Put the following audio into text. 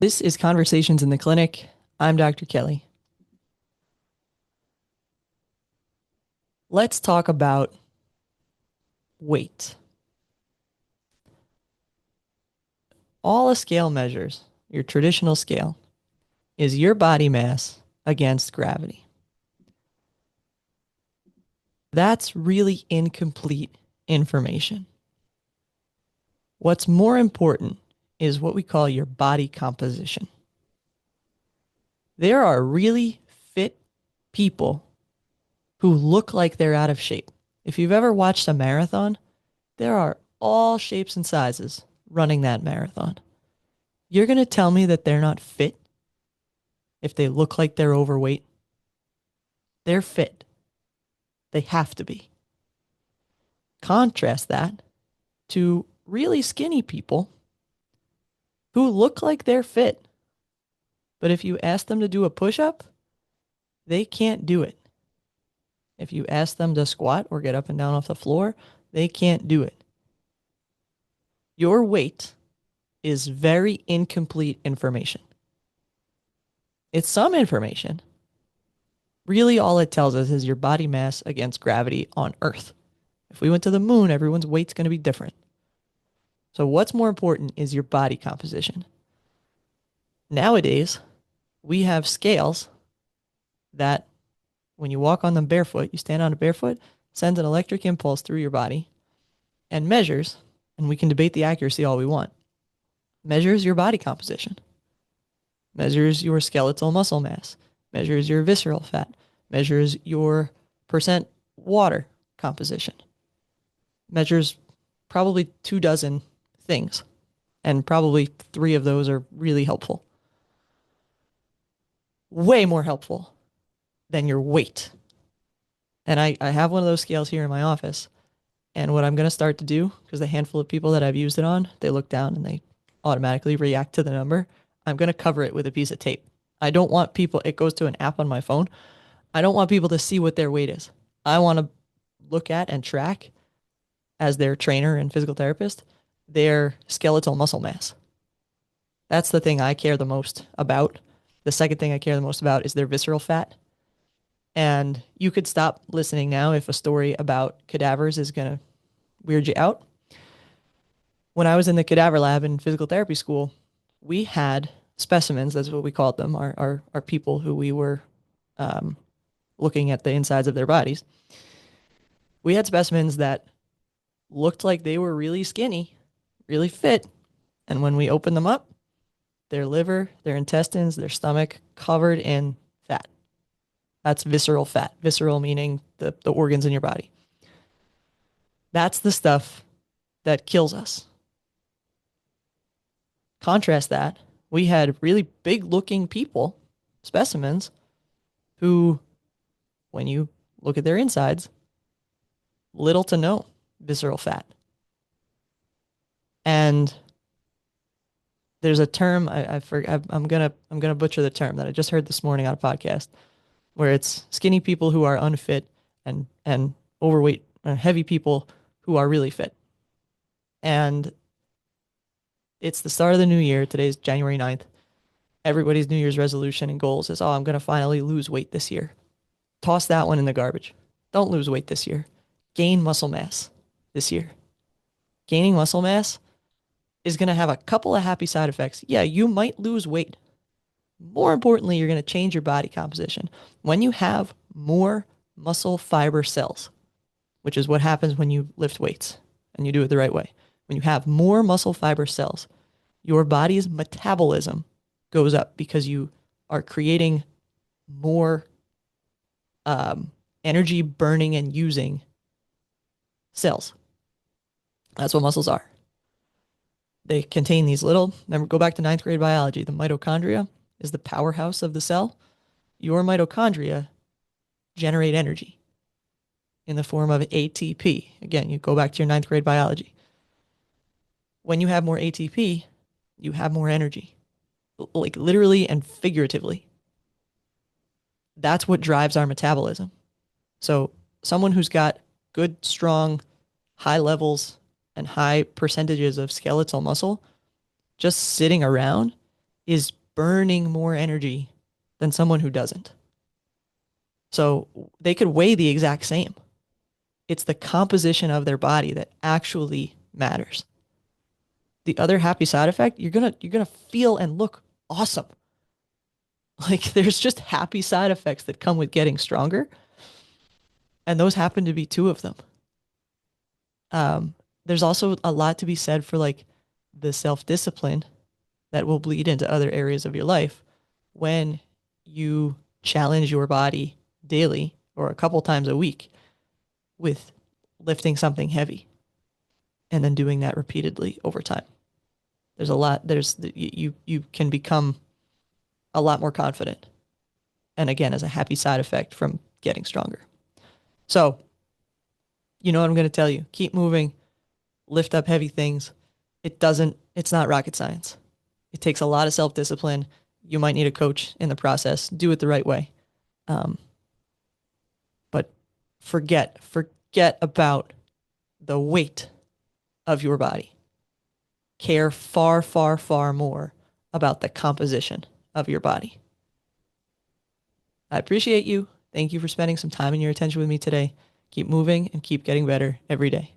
This is Conversations in the Clinic. I'm Dr. Kelly. Let's talk about weight. All a scale measures, your traditional scale, is your body mass against gravity. That's really incomplete information. What's more important is what we call your body composition. There are really fit people who look like they're out of shape. If you've ever watched a marathon, there are all shapes and sizes running that marathon. You're going to tell me that they're not fit if they look like they're overweight? They're fit. They have to be. Contrast that to really skinny people who look like they're fit, but if you ask them to do a push-up, they can't do it. If you ask them to squat or get up and down off the floor, they can't do it. Your weight is very incomplete information. It's some information. Really, all it tells us is your body mass against gravity on Earth. If we went to the moon, everyone's weight's going to be different. So what's more important is your body composition. Nowadays, we have scales that when you walk on them barefoot, you stand on it barefoot, sends an electric impulse through your body and measures, and we can debate the accuracy all we want, measures your body composition, measures your skeletal muscle mass, measures your visceral fat, measures your percent water composition, measures probably 24 things, and probably 3 of those are really helpful. Way more helpful than your weight. And I have one of those scales here in my office. And what I'm going to start to do, because the handful of people that I've used it on, they look down and they automatically react to the number. I'm going to cover it with a piece of tape. I don't want people, it goes to an app on my phone. I don't want people to see what their weight is. I want to look at and track, as their trainer and physical therapist, their skeletal muscle mass. That's the thing I care the most about. The second thing I care the most about is their visceral fat. And you could stop listening now if a story about cadavers is going to weird you out. When I was in the cadaver lab in physical therapy school, we had specimens, that's what we called them, our people who we were looking at the insides of their bodies. We had specimens that looked like they were really skinny, really fit. And when we opened them up, their liver, their intestines, their stomach covered in fat. That's visceral fat. Visceral meaning the organs in your body. That's the stuff that kills us. Contrast that, we had really big looking people, specimens, who, when you look at their insides, little to no visceral fat. And there's a term I'm gonna butcher the term that I just heard this morning on a podcast, where it's skinny people who are unfit and overweight, heavy people who are really fit. And it's the start of the new year. Today's January 9th. Everybody's New Year's resolution and goals is, oh, I'm going to finally lose weight this year. Toss that one in the garbage. Don't lose weight this year. Gain muscle mass this year. Gaining muscle mass is going to have a couple of happy side effects. Yeah, you might lose weight. More importantly, you're going to change your body composition. When you have more muscle fiber cells, which is what happens when you lift weights and you do it the right way. When you have more muscle fiber cells, your body's metabolism goes up because you are creating more energy burning and using cells. That's what muscles are. They contain these little, remember, go back to 9th grade biology. The mitochondria is the powerhouse of the cell. Your mitochondria generate energy in the form of ATP. Again, you go back to your 9th grade biology. When you have more ATP, you have more energy, like literally and figuratively. That's what drives our metabolism. So someone who's got good, strong, high levels and high percentages of skeletal muscle just sitting around is burning more energy than someone who doesn't. So they could weigh the exact same. It's the composition of their body that actually matters. The other happy side effect, you're gonna feel and look awesome. Like there's just happy side effects that come with getting stronger, and those happen to be two of them. There's also a lot to be said for like the self-discipline that will bleed into other areas of your life when you challenge your body daily or a couple times a week with lifting something heavy and then doing that repeatedly over time. There's a lot, you can become a lot more confident. And again, as a happy side effect from getting stronger. So, you know what I'm going to tell you? Keep moving, lift up heavy things. It's not rocket science. It takes a lot of self-discipline. You might need a coach in the process. Do it the right way. Um, but forget about the weight of your body. Care far, far, far more about the composition of your body. I appreciate you. Thank you for spending some time and your attention with me today. Keep moving and keep getting better every day.